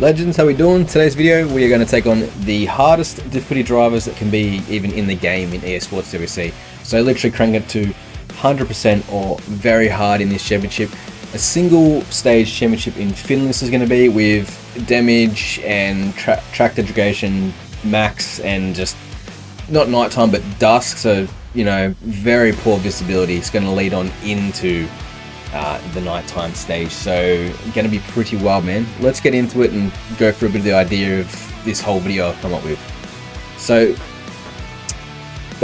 Legends, how we doing? Today's video we are going to take on the hardest difficulty drivers that can be even in the game in EA Sports WC. So literally crank it to 100% or very hard in this championship. A single stage championship in Finland this is going to be, with damage and track degradation max, and just not nighttime but dusk, so you know, very poor visibility. It's going to lead on into the nighttime stage, so going to be pretty wild, man. Let's get into it and go for a bit of the idea of this whole video I've come up with. So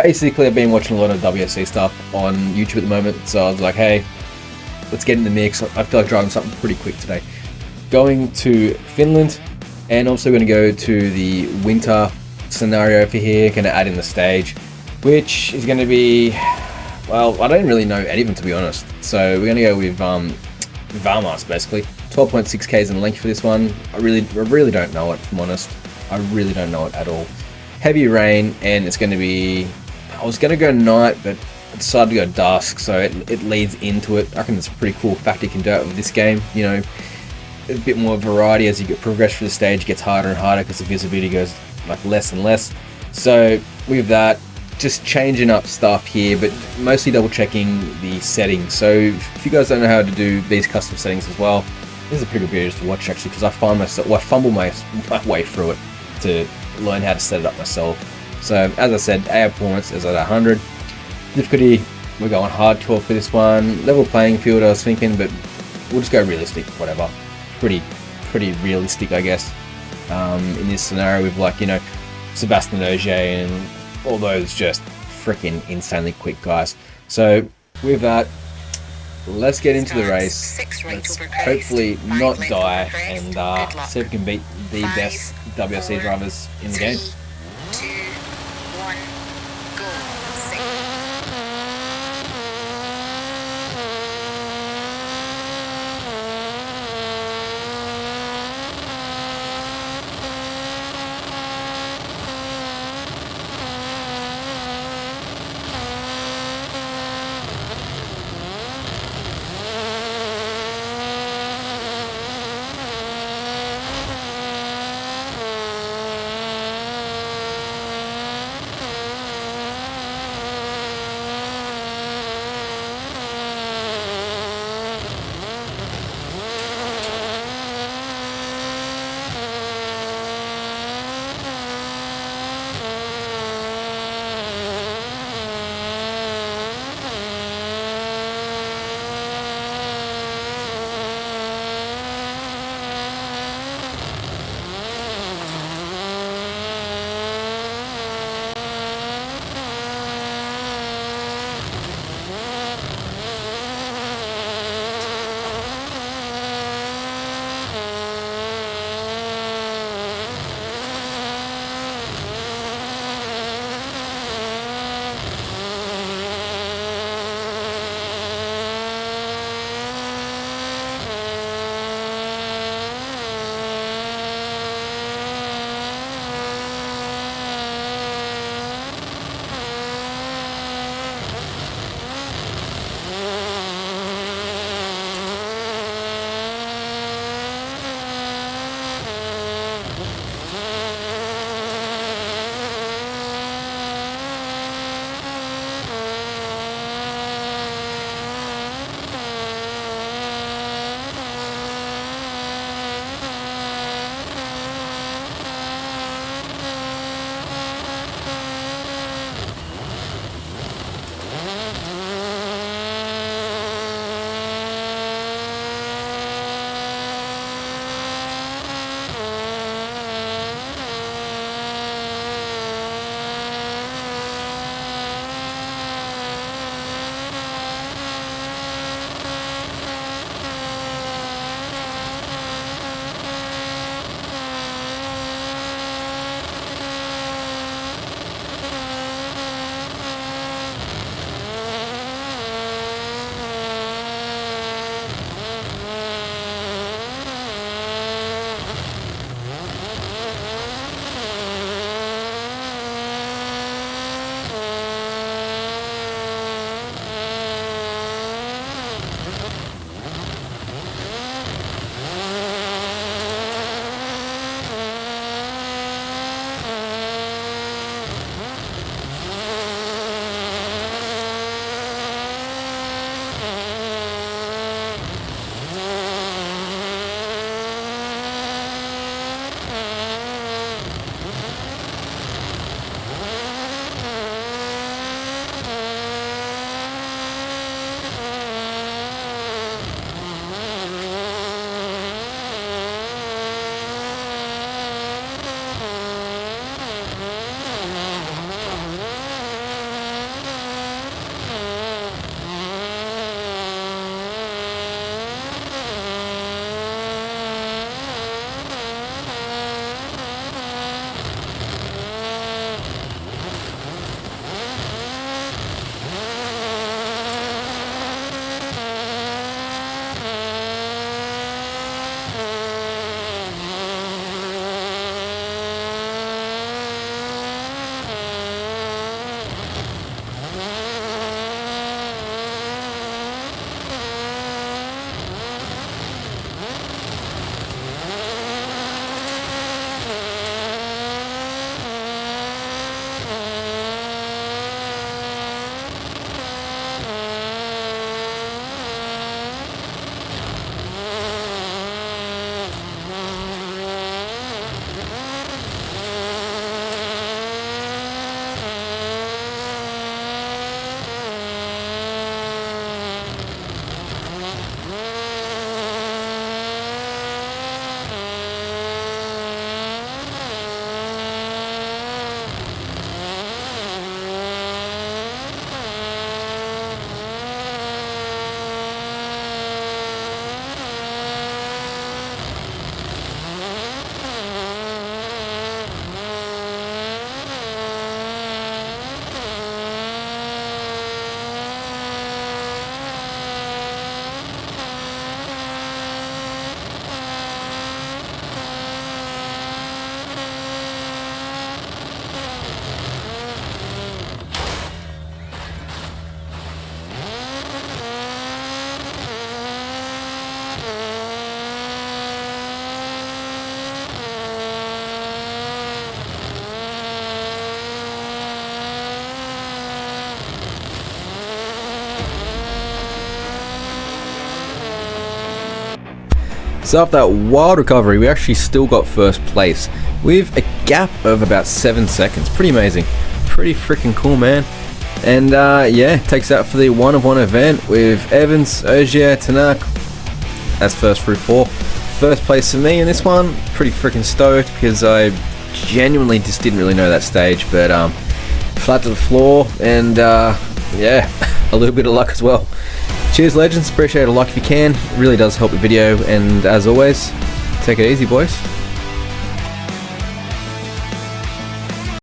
basically I've been watching a lot of WSC stuff on YouTube at the moment, so I was like, hey, let's get in the mix. I feel like driving something pretty quick today. Going to Finland, and also going to go to the winter scenario for here. Going to add in the stage, which is going to be, well, I don't really know any of them, to be honest. So we're going to go with Valmas, basically. 12.6 Ks in length for this one. I really don't know it, if I'm honest. I really don't know it at all. Heavy rain, and it's going to be, I was going to go night, but I decided to go dusk, so it leads into it. I reckon it's a pretty cool fact you can do it with this game. You know, a bit more variety as you progress through the stage. It gets harder and harder because the visibility goes like less and less. So with that, just changing up stuff here, but mostly double checking the settings. So if you guys don't know how to do these custom settings as well, this is a pretty good video to watch actually, because I find myself, well, I fumble my way through it to learn how to set it up myself. So as I said, AI performance is at 100. Difficulty, we're going hardcore for this one. Level playing field I was thinking, but we'll just go realistic, whatever. Pretty realistic, I guess. In this scenario with, like, you know, Sebastian Ogier and all those just freaking insanely quick guys. So with that, let's get into the race. Let's hopefully not die and see if we can beat the best WRC drivers in the game. 3, 2, 1, go. So after that wild recovery, we actually still got first place with a gap of about 7 seconds. Pretty amazing. Pretty freaking cool, man. And yeah, takes out for the 1-of-1 event with Evans, Ogier, Tanak. That's first through 4. First place for me in this one. Pretty freaking stoked because I genuinely just didn't really know that stage, but flat to the floor, and yeah, a little bit of luck as well. Cheers, legends. Appreciate a like if you can. It really does help the video, and as always, take it easy, boys.